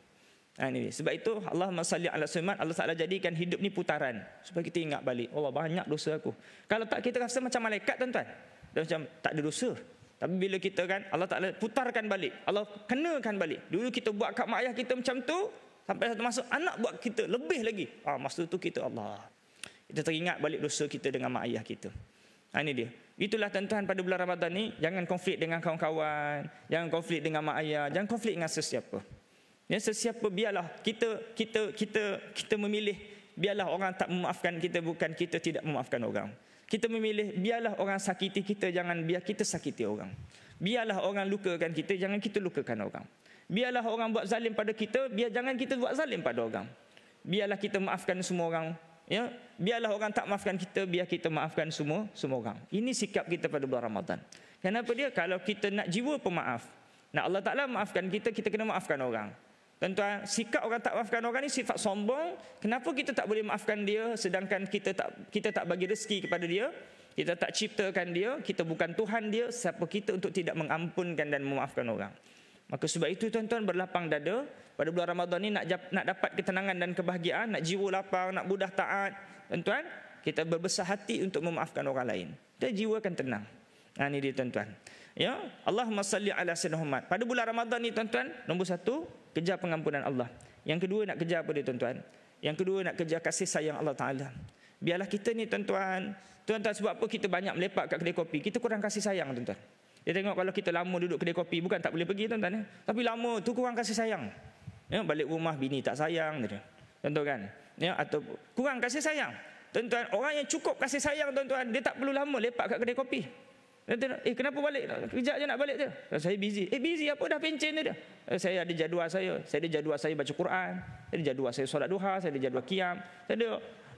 Ini. Sebab itu Allahumma salli ala Muhammad, Allah Taala jadikan hidup ni putaran supaya kita ingat balik, Allah banyak dosa aku. Kalau tak, kita rasa macam malaikat, tuan-tuan. Macam tak ada dosa. Tapi bila kita kan, Allah Taala putarkan balik, Allah kenakan balik. Dulu kita buat kat mak ayah kita macam tu, sampai satu masa anak buat kita lebih lagi. Masa tu kita Allah, kita teringat balik dosa kita dengan mak ayah kita. Ini dia. Itulah tuan-tuan, pada bulan Ramadan ni, jangan konflik dengan kawan-kawan, jangan konflik dengan mak ayah, jangan konflik dengan sesiapa. Ya, sesiapa, biarlah kita memilih, biarlah orang tak memaafkan kita, bukan kita tidak memaafkan orang. Kita memilih, biarlah orang sakiti kita, jangan biar kita sakiti orang. Biarlah orang lukakan kita, jangan kita lukakan orang. Biarlah orang buat zalim pada kita, jangan kita buat zalim pada orang. Biarlah kita maafkan semua orang. Ya, biarlah orang tak maafkan kita, biar kita maafkan semua orang. Ini sikap kita pada bulan Ramadan. Kenapa dia? Kalau kita nak jiwa pemaaf, nak Allah Ta'ala maafkan kita, kita kena maafkan orang. Tuan-tuan, sikap orang tak maafkan orang ni sifat sombong. Kenapa kita tak boleh maafkan dia, sedangkan kita tak bagi rezeki kepada dia, kita tak ciptakan dia, kita bukan Tuhan dia, siapa kita untuk tidak mengampunkan dan memaafkan orang? Maka sebab itu tuan-tuan, berlapang dada pada bulan Ramadan ni, nak dapat ketenangan dan kebahagiaan, nak jiwa lapang, nak mudah taat. Tuan-tuan, kita berbesar hati untuk memaafkan orang lain, dan jiwa akan tenang. Ini dia tuan-tuan. Ya, Allahumma salli ala sayyidina Muhammad. Pada bulan Ramadan ni tuan-tuan, nombor 1, kejar pengampunan Allah. Yang kedua, nak kejar apa dia tuan-tuan? Yang kedua, nak kejar kasih sayang Allah Ta'ala. Biarlah kita ni tuan-tuan, sebab apa kita banyak melepak kat kedai kopi? Kita kurang kasih sayang, tuan-tuan. Dia tengok kalau kita lama duduk kedai kopi, bukan tak boleh pergi, tuan-tuan, tapi lama tu kurang kasih sayang. Ya, balik rumah bini tak sayang, tuan-tuan kan? Ya, atau kurang kasih sayang. Tuan-tuan, orang yang cukup kasih sayang, tuan-tuan, dia tak perlu lama lepak kat kedai kopi. Kenapa balik? Kejap je nak balik je. Saya busy. Busy apa, dah pencen dia. Saya ada jadual saya. Saya ada jadual saya baca Quran. Saya ada jadual saya solat duha. Saya ada jadual qiyam. Saya ada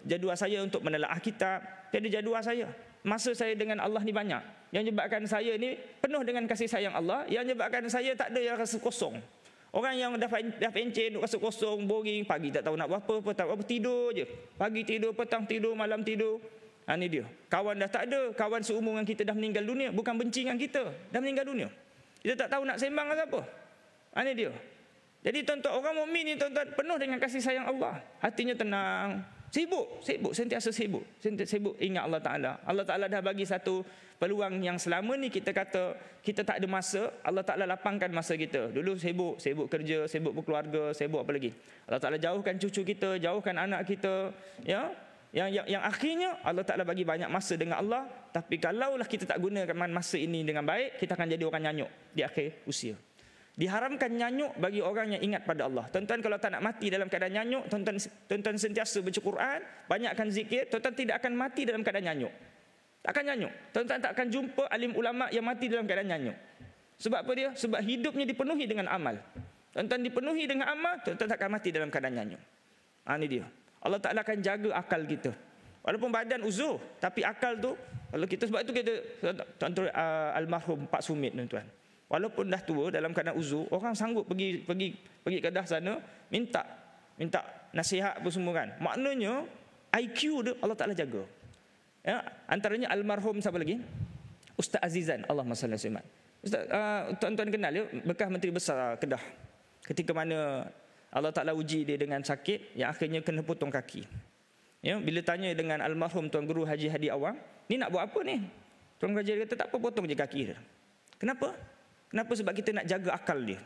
jadual saya untuk menelaah kitab. Saya ada jadual saya. Masa saya dengan Allah ni banyak. Yang menyebabkan saya ni penuh dengan kasih sayang Allah. Yang menyebabkan saya tak ada yang rasa kosong. Orang yang dah pencen, rasa kosong, boring, pagi tak tahu nak buat apa, tak apa, tidur je. Pagi tidur, petang tidur, malam tidur. Ini dia. Kawan dah tak ada. Kawan seumur dengan kita dah meninggal dunia. Bukan benci dengan kita, dah meninggal dunia. Kita tak tahu nak sembang dengan siapa. Ini dia. Jadi tuan-tuan, orang mukmin ni tuan-tuan penuh dengan kasih sayang Allah. Hatinya tenang, sentiasa sibuk ingat Allah Ta'ala. Allah Ta'ala dah bagi satu peluang yang selama ni kita kata kita tak ada masa, Allah Ta'ala lapangkan masa kita. Dulu sibuk kerja, sibuk berkeluarga, sibuk apa lagi. Allah Ta'ala jauhkan cucu kita, jauhkan anak kita, ya. Yang akhirnya Allah Ta'ala bagi banyak masa dengan Allah. Tapi kalaulah kita tak gunakan masa ini dengan baik, kita akan jadi orang nyanyuk di akhir usia. Diharamkan nyanyuk bagi orang yang ingat pada Allah. Tuan-tuan, kalau tak nak mati dalam keadaan nyanyuk, tuan-tuan sentiasa baca Quran, banyakkan zikir, tuan-tuan tidak akan mati dalam keadaan nyanyuk. Tak akan nyanyuk. Tuan-tuan tak akan jumpa alim ulama yang mati dalam keadaan nyanyuk. Sebab apa dia? Sebab hidupnya dipenuhi dengan amal. Tuan-tuan dipenuhi dengan amal, tuan-tuan tak akan mati dalam keadaan nyanyuk. Ini dia. Allah Ta'ala akan jaga akal kita. Walaupun badan uzur, tapi akal tu, kalau kita, sebab itu kita, tuan-tuan, almarhum Pak Sumit, tuan-tuan, walaupun dah tua dalam keadaan uzur, orang sanggup pergi Kedah sana minta nasihat apa semua kan. Maknanya IQ dia Allah Ta'ala jaga. Ya, antaranya almarhum siapa lagi? Ustaz Azizan, Allahumma salli alaihi wasallam. Ustaz, tuan-tuan kenal ya, bekas Menteri Besar Kedah. Ketika mana Allah Ta'ala uji dia dengan sakit yang akhirnya kena potong kaki. Ya, bila tanya dengan almarhum Tuan Guru Haji Hadi Awang, ni nak buat apa ni? Tuan Guru Haji kata tak apa, potong je kaki dia. Kenapa? Sebab kita nak jaga akal dia.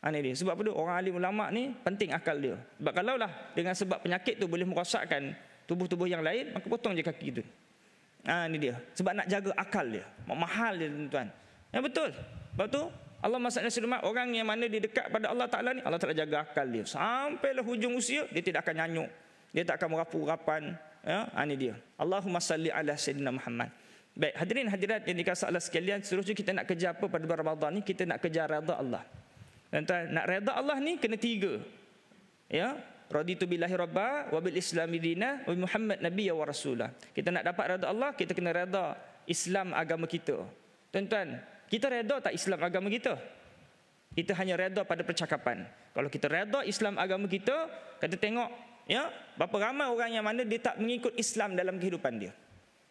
Ini dia. Sebab apa tu? Orang alim ulama ni penting akal dia. Sebab kalaulah dengan sebab penyakit tu boleh merosakkan tubuh-tubuh yang lain, maka potong je kaki tu. Ini dia. Sebab nak jaga akal dia. Mahal dia, tuan-tuan. Ya, betul. Sebab tu Allah SWT, orang yang mana dia dekat pada Allah Ta'ala ni, Allah Ta'ala jaga akal dia. Sampailah hujung usia, dia tidak akan nyanyuk. Dia tak akan merapu-rapan. Ya, ini dia. Allahumma salli ala Sayyidina Muhammad. Baik, hadirin hadirat yang dikasihi Allah sekalian, seterusnya kita nak kejar apa pada bulan Ramadan ni? Kita nak kejar redha Allah. Tuan-tuan, nak redha Allah ni kena 3. Ya, raditu billahi rabba wa bil islami dina wa Muhammad nabiyya wa rasulah. Kita nak dapat redha Allah, kita kena redha Islam agama kita. Tuan-tuan, kita redha tak Islam agama kita? Kita hanya redha pada percakapan. Kalau kita redha Islam agama kita, kita tengok ya, berapa ramai orang yang mana dia tak mengikut Islam dalam kehidupan dia.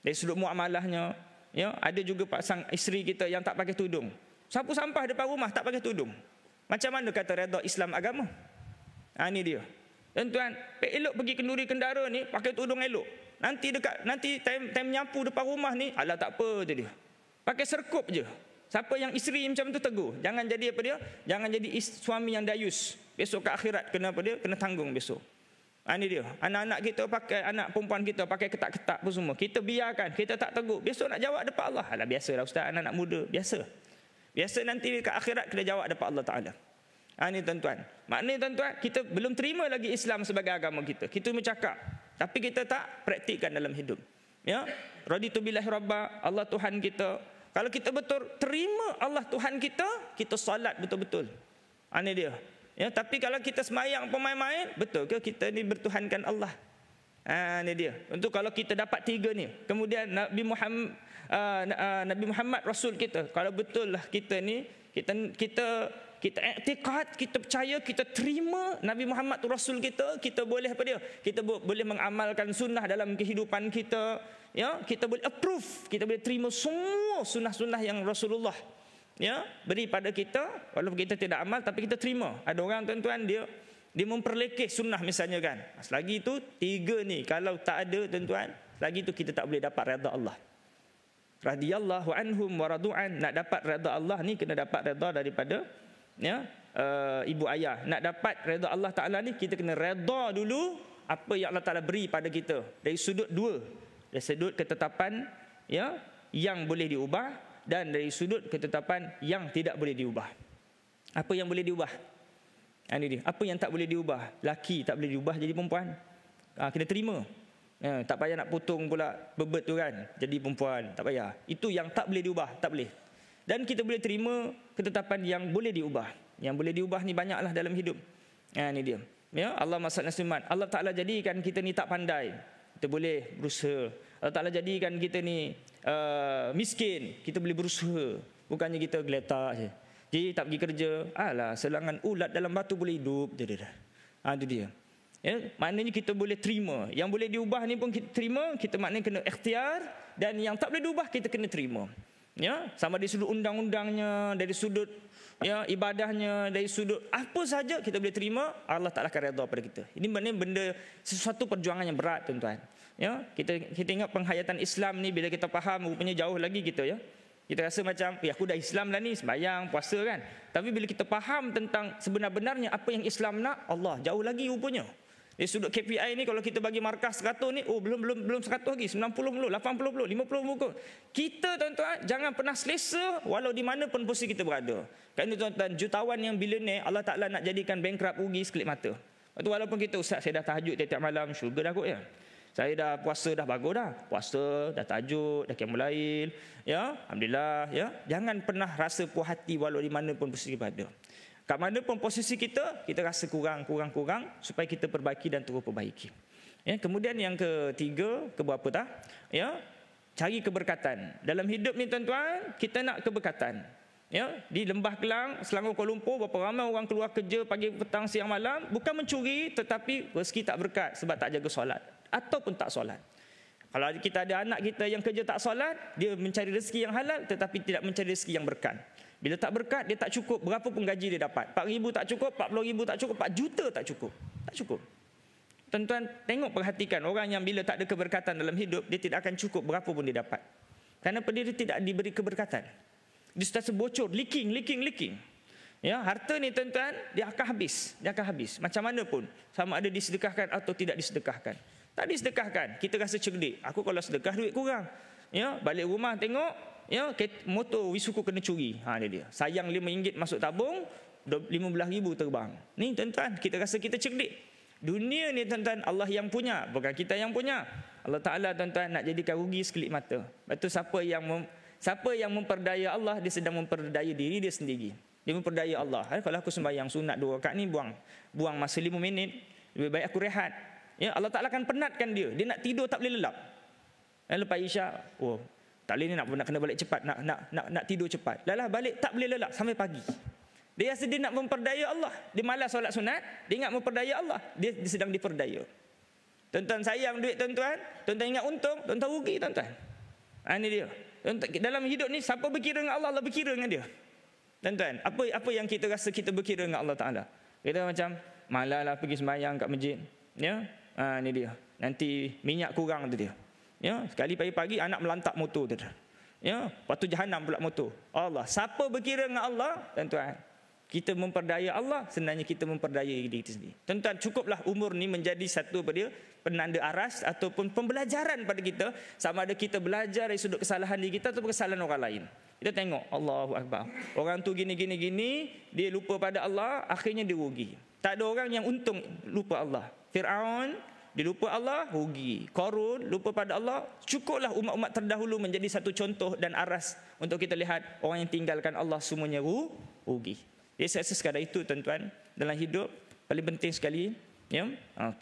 Dari sudut muamalahnya, ya, ada juga pasang isteri kita yang tak pakai tudung. Sapu sampah depan rumah tak pakai tudung. Macam mana kata redha Islam agama? Ini dia. Tuan-tuan, elok pergi kenduri kendara ni pakai tudung elok. Nanti time nyapu depan rumah ni, alah tak apa tu dia. Pakai serkup je. Siapa yang isteri macam tu tegur. Jangan jadi apa dia? Jangan jadi suami yang dayus. Besok ke akhirat kena apa dia? Kena tanggung besok. Ini dia. Anak-anak kita pakai, anak perempuan kita pakai ketak-ketak pun semua. Kita biarkan, kita tak tegur. Besok nak jawab depan Allah. Alah biasalah ustaz, anak-anak muda. Biasa nanti ke akhirat kena jawab depan Allah Ta'ala. Ini tuan-tuan. Maknanya tuan-tuan, kita belum terima lagi Islam sebagai agama kita. Kita bercakap, tapi kita tak praktikkan dalam hidup. Ya, raditu billahi rabba, Allah Tuhan kita. Kalau kita betul terima Allah Tuhan kita, kita salat betul-betul. Ini dia. Ya, tapi kalau kita semayang pemain-main, betul ke kita ni bertuhankan Allah? Ini dia. Untuk kalau kita dapat 3 ni, kemudian Nabi Muhammad Rasul kita, kalau betul lah kita ni, kita i'tiqad, kita percaya, kita terima Nabi Muhammad tu Rasul kita, kita boleh apa dia? Kita boleh mengamalkan sunnah dalam kehidupan kita, ya, kita boleh approve, kita boleh terima semua sunnah-sunnah yang Rasulullah ya beri pada kita, walaupun kita tidak amal tapi kita terima. Ada orang tuan-tuan dia memperlekeh sunnah misalnya kan. Selagi itu 3 ni kalau tak ada tuan-tuan, selagi itu kita tak boleh dapat redha Allah. Radhiyallahu anhum wa radu'an. Nak dapat redha Allah ni kena dapat redha daripada ya ibu ayah. Nak dapat redha Allah Ta'ala ni kita kena redha dulu apa yang Allah Ta'ala beri pada kita. Dari sudut 2. Dari sudut ketetapan ya yang boleh diubah, dan dari sudut ketetapan yang tidak boleh diubah. Apa yang boleh diubah? Ini dia. Apa yang tak boleh diubah? Laki tak boleh diubah jadi perempuan. Kena terima. Tak payah nak potong pula bebet tu kan, jadi perempuan. Tak payah. Itu yang tak boleh diubah. Tak boleh. Dan kita boleh terima ketetapan yang boleh diubah. Yang boleh diubah ni banyaklah dalam hidup. Ini dia. Ya, Allah SWT, Allah Ta'ala jadikan kita ni tak pandai, kita boleh berusaha. Allah Ta'ala jadikan kita ni miskin, kita boleh berusaha. Bukannya kita geletak je. Jadi tak pergi kerja, alah selangan ulat dalam batu boleh hidup. Itu dia. Ya, maknanya kita boleh terima. Yang boleh diubah ni pun kita terima, kita maknanya kena ikhtiar. Dan yang tak boleh diubah kita kena terima. Ya, sama dari sudut undang-undangnya, dari sudut ya, ibadahnya, dari sudut apa saja kita boleh terima, Allah Taala akan redha pada kita. Ini benda sesuatu perjuangan yang berat, tuan-tuan. Ya, kita ingat penghayatan Islam ni bila kita faham rupanya jauh lagi kita, ya. Kita rasa macam, aku dah Islam lah ni, sembahyang, puasa kan. Tapi bila kita faham tentang sebenar-benarnya apa yang Islam nak, Allah, jauh lagi rupanya. Dari sudut KPI ni, kalau kita bagi markah 100 ni, belum 100 lagi, 90 belum, 80 belum, 50 belum. Kita, tuan-tuan, jangan pernah selesa walau di mana pun posisi kita berada. Kerana tuan-tuan, jutawan yang billionaire, Allah Ta'ala nak jadikan bankrupt, rugi sekelip mata. Walaupun kita, Ustaz, saya dah tahajud tiap-tiap malam, syurga dah kot, ya. Saya dah puasa dah bagus dah. Puasa, dah tahajud, dah qiyamul lail. Ya, alhamdulillah, ya. Jangan pernah rasa puas hati walau di mana pun posisi kita. Kat mana pun posisi kita rasa kurang supaya kita perbaiki dan terus perbaiki. Ya, kemudian yang ketiga, keberapa tak? Ya, cari keberkatan. Dalam hidup ni, tuan-tuan, kita nak keberkatan. Ya, di Lembah Kelang, Selangor, Kuala Lumpur, berapa ramai orang keluar kerja pagi, petang, siang, malam, bukan mencuri, tetapi rezeki tak berkat sebab tak jaga solat ataupun tak solat. Kalau kita ada anak kita yang kerja tak solat, dia mencari rezeki yang halal tetapi tidak mencari rezeki yang berkat. Bila tak berkat, dia tak cukup, berapa pun gaji dia dapat. 4,000 tak cukup, 40,000 tak cukup, 4 juta tak cukup. Tak cukup. Tuan-tuan, tengok, perhatikan orang yang bila tak ada keberkatan dalam hidup, dia tidak akan cukup berapa pun dia dapat. Kenapa dia tidak diberi keberkatan? Dia sudah bocor, leaking. Ya, harta ni, tuan-tuan, dia akan habis. Macam mana pun, sama ada disedekahkan atau tidak disedekahkan. Tak disedekahkan, kita rasa cerdik. Aku kalau sedekah duit kurang. Ya, balik rumah tengok, ya, motor wisuku kena curi. Dia. Sayang RM5 masuk tabung, 15,000 terbang. Ni, tuan-tuan, kita rasa kita cerdik. Dunia ni, tuan-tuan, Allah yang punya, bukan kita yang punya. Allah Ta'ala, tuan-tuan, nak jadikan rugi sekelip mata. Lepas tu siapa yang memperdaya Allah, dia sedang memperdaya diri dia sendiri. Dia memperdaya Allah. Kalau aku sembahyang sunat 2 rakaat ni, buang masa 5 minit, lebih baik aku rehat. Ya, Allah Ta'ala akan penatkan dia. Dia nak tidur tak boleh lelap. Lepas Isyak, tak boleh ni, nak kena balik cepat, nak tidur cepat. Lalah balik tak boleh lelap sampai pagi. Dia rasa dia nak memperdaya Allah. Dia malas solat sunat, dia ingat memperdaya Allah. Dia sedang diperdaya. Tuan-tuan sayang duit, tuan-tuan. Tuan-tuan ingat untung, tuan-tuan rugi, tuan-tuan. Ini dia. Dalam hidup ni, siapa berkira dengan Allah, Allah berkira dengan dia. Tuan-tuan, apa yang kita rasa kita berkira dengan Allah Ta'ala? Kita macam, malah pergi sembahyang kat masjid. Ya, ni dia. Nanti minyak kurang tu dia. Ya, sekali pagi-pagi anak melantak motor tu. Ya, lepas tu jahanam pula motor. Allah, siapa berkira dengan Allah, tuan-tuan? Kita memperdaya Allah, sebenarnya kita memperdaya diri kita sendiri. Tuan-tuan, cukuplah umur ni menjadi satu penanda aras ataupun pembelajaran pada kita, sama ada kita belajar dari sudut kesalahan diri kita atau kesalahan orang lain. Kita tengok, Allahu Akbar. Orang tu gini, dia lupa pada Allah, akhirnya dia rugi. Tak ada orang yang untung lupa Allah. Fir'aun, dia lupa Allah, rugi. Qarun, lupa pada Allah. Cukuplah umat-umat terdahulu menjadi satu contoh dan aras untuk kita lihat orang yang tinggalkan Allah semuanya rugi. Jadi saya rasa sekadar itu, tuan-tuan, dalam hidup paling penting sekali, ya,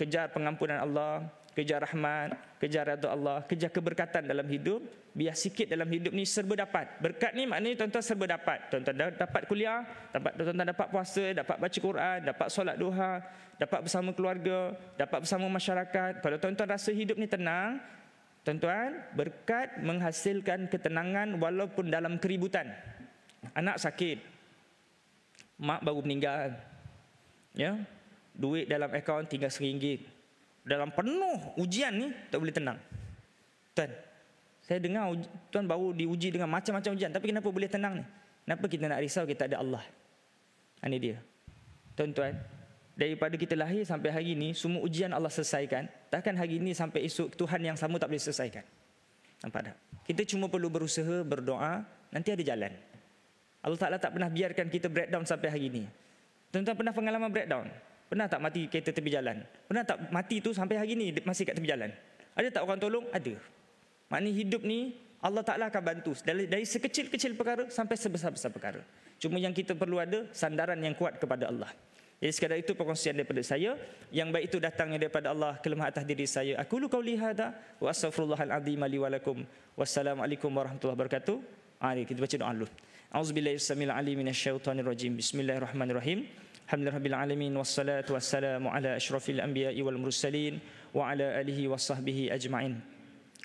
kejar pengampunan Allah, kejar rahmat, kejar redha Allah, kejar keberkatan dalam hidup. Biar sikit dalam hidup ni serba dapat. Berkat ni maknanya tuan-tuan serba dapat. Tuan-tuan dapat kuliah, tuan-tuan dapat puasa, dapat baca Quran, dapat solat duha, dapat bersama keluarga, dapat bersama masyarakat. Kalau tuan-tuan rasa hidup ni tenang, tuan-tuan, berkat menghasilkan ketenangan walaupun dalam keributan. Anak sakit, mak baru meninggal, ya, duit dalam akaun tinggal RM1. Dalam penuh ujian ni tak boleh tenang. Tuan, saya dengar tuan baru diuji dengan macam-macam ujian, tapi kenapa boleh tenang ni? Kenapa kita nak risau kita ada Allah? Ini dia. Tuan-tuan, daripada kita lahir sampai hari ni, semua ujian Allah selesaikan. Takkan hari ni sampai esok Tuhan yang sama tak boleh selesaikan. Nampak tak? Kita cuma perlu berusaha, berdoa, nanti ada jalan. Allah Ta'ala tak pernah biarkan kita breakdown sampai hari ni. Tuan-tuan pernah pengalaman breakdown? Pernah tak mati kereta tepi jalan? Pernah tak mati tu sampai hari ni masih kat tepi jalan? Ada tak orang tolong? Ada. Maknanya hidup ni Allah Ta'ala akan bantu dari sekecil-kecil perkara sampai sebesar-besar perkara. Cuma yang kita perlu ada sandaran yang kuat kepada Allah. Jadi sekadar itu perkongsian daripada saya. Yang baik itu datangnya daripada Allah, kelemah atas diri saya. Aqulu qauli hadza wa astaghfirullahal azim li wa lakum. Wassalamualaikum warahmatullahi wabarakatuh. Mari kita baca doa dulu. Auzubillahi samil alim minasyaitonir rajim. Bismillahirrahmanirrahim. Alhamdulillahirabbil alamin wassalatu wassalamu ala asyrafil anbiya'i wal mursalin wa ala alihi washabbihi ajmain.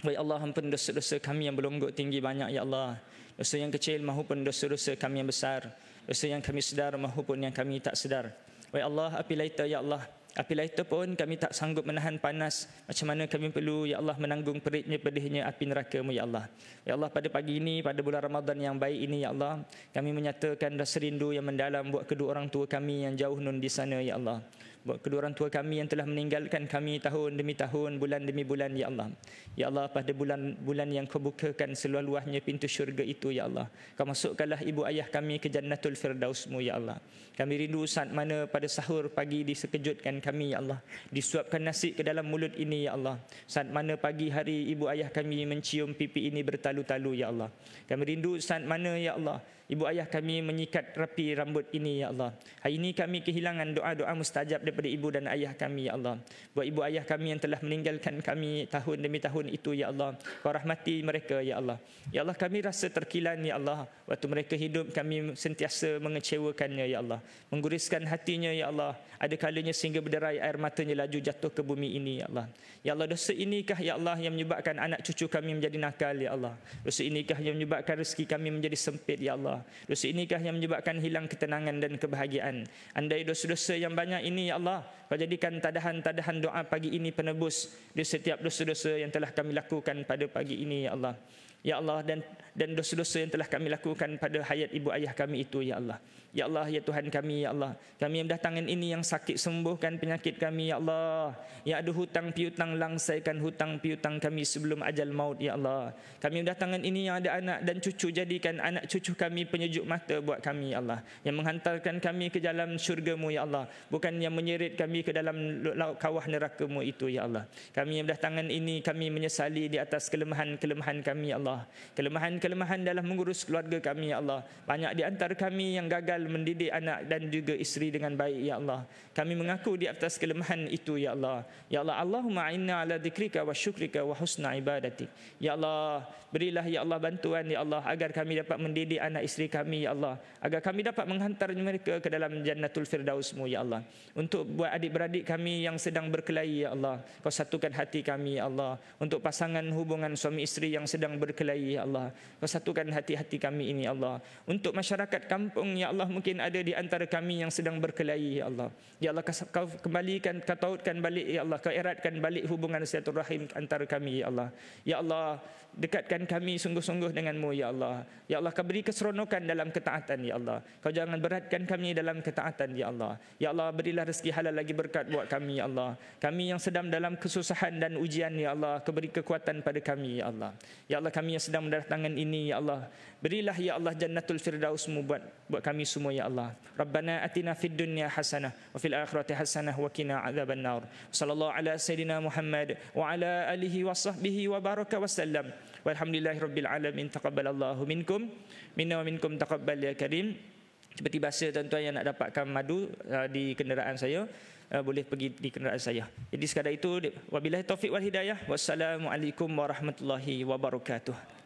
Wahai Allah, ampun dosa-dosa kami yang belum tinggi banyak, ya Allah. Dosa yang kecil maupun dosa-dosa kami yang besar. dosa yang kami sedar maupun yang kami tak sedar. Wahai Allah, apabila itu ya Allah, apabila itu pun kami tak sanggup menahan panas, macam mana kami perlu ya Allah menanggung perihnya pedihnya api neraka-Mu ya Allah. Ya Allah, pada pagi ini, pada bulan Ramadan yang baik ini ya Allah, kami menyatakan rasa rindu yang mendalam buat kedua orang tua kami yang jauh nun di sana ya Allah. Buat kedua orang tua kami yang telah meninggalkan kami tahun demi tahun, bulan demi bulan ya Allah. Ya Allah, pada bulan-bulan yang Kau bukakan seluas-luasnya pintu syurga itu ya Allah, Kau masukkanlah ibu ayah kami ke Jannatul Firdaus-Mu ya Allah. Kami rindu saat mana pada sahur pagi disekejutkan kami ya Allah, disuapkan nasi ke dalam mulut ini ya Allah. Saat mana pagi hari ibu ayah kami mencium pipi ini bertalu-talu ya Allah. Kami rindu saat mana ya Allah ibu ayah kami menyikat rapi rambut ini ya Allah. Hari ini kami kehilangan doa-doa mustajab daripada ibu dan ayah kami ya Allah. Buat ibu ayah kami yang telah meninggalkan kami tahun demi tahun itu ya Allah, Kau rahmati mereka ya Allah. Ya Allah, kami rasa terkilan ya Allah, waktu mereka hidup kami sentiasa mengecewakannya ya Allah, mengguriskan hatinya ya Allah. Ada kalanya sehingga berderai air matanya laju jatuh ke bumi ini ya Allah. Ya Allah, dosa inikah ya Allah yang menyebabkan anak cucu kami menjadi nakal ya Allah. Dosa inikah yang menyebabkan rezeki kami menjadi sempit ya Allah. Dosa inikah yang menyebabkan hilang ketenangan dan kebahagiaan. Andai dosa-dosa yang banyak ini ya Allah, Kau jadikan tadahan-tadahan doa pagi ini penebus di setiap dosa-dosa yang telah kami lakukan pada pagi ini ya Allah. Ya Allah, dan dosa-dosa yang telah kami lakukan pada hayat ibu ayah kami itu ya Allah. Ya Allah, ya Tuhan kami ya Allah, kami yang berdatangan ini yang sakit sembuhkan penyakit kami ya Allah. Ya ada hutang piutang langsaikan hutang piutang kami sebelum ajal maut ya Allah. Kami yang berdatangan ini yang ada anak dan cucu, jadikan anak cucu kami penyejuk mata buat kami ya Allah, yang menghantarkan kami ke dalam syurga-Mu ya Allah, bukan yang menyeret kami ke dalam kawah neraka-Mu itu ya Allah. Kami yang berdatangan ini kami menyesali di atas kelemahan-kelemahan kami ya Allah, kelemahan-kelemahan dalam mengurus keluarga kami ya Allah. Banyak di antara kami yang gagal mendidik anak dan juga isteri dengan baik ya Allah. Kami mengaku di atas kelemahan itu ya Allah. Ya Allah, Allahumma inna ala dzikrika wa syukrika wa husna ibadatik. Ya Allah, berilah ya Allah bantuan ya Allah agar kami dapat mendidik anak isteri kami ya Allah, agar kami dapat menghantar mereka ke dalam Jannatul Firdaus-Mu ya Allah. Untuk buat adik-beradik kami yang sedang berkelahi ya Allah, Kau satukan hati kami ya Allah. Untuk pasangan hubungan suami isteri yang sedang berkelahi ya Allah, Kau satukan hati-hati kami ini ya Allah. Untuk masyarakat kampung ya Allah, mungkin ada di antara kami yang sedang berkelahi ya Allah. Ya Allah, Kau kembalikan, Kau tautkan balik ya Allah, Kau eratkan balik hubungan silaturahim antara kami ya Allah. Ya Allah, dekatkan kami sungguh-sungguh dengan-Mu ya Allah. Ya Allah, Kau beri keseronokan dalam ketaatan ya Allah. Kau jangan beratkan kami dalam ketaatan ya Allah. Ya Allah, berilah rezeki halal lagi berkat buat kami ya Allah. Kami yang sedang dalam kesusahan dan ujian ya Allah, Kau beri kekuatan pada kami ya Allah. Ya Allah, kami yang sedang mendatangkan ini ya Allah, berilah ya Allah Jannatul Firdaus-Mu buat kami semua ya Allah. Rabbana atina fid dunya hasanah wa fil akhirati hasanah wa qina adzabannar. Sallallahu ala sayidina Muhammad wa ala alihi wa sahbihi wa baraka wasallam. Walhamdulillahirabbil alamin. Taqabbalallahu minkum minna wa minkum taqabbal ya karim. Seperti biasa tuan-tuan yang nak dapatkan madu di kenderaan saya, boleh pergi di kenderaan saya. Jadi sekadar itu, wabillahi taufiq wal hidayah. Wassalamualaikum warahmatullahi wabarakatuh.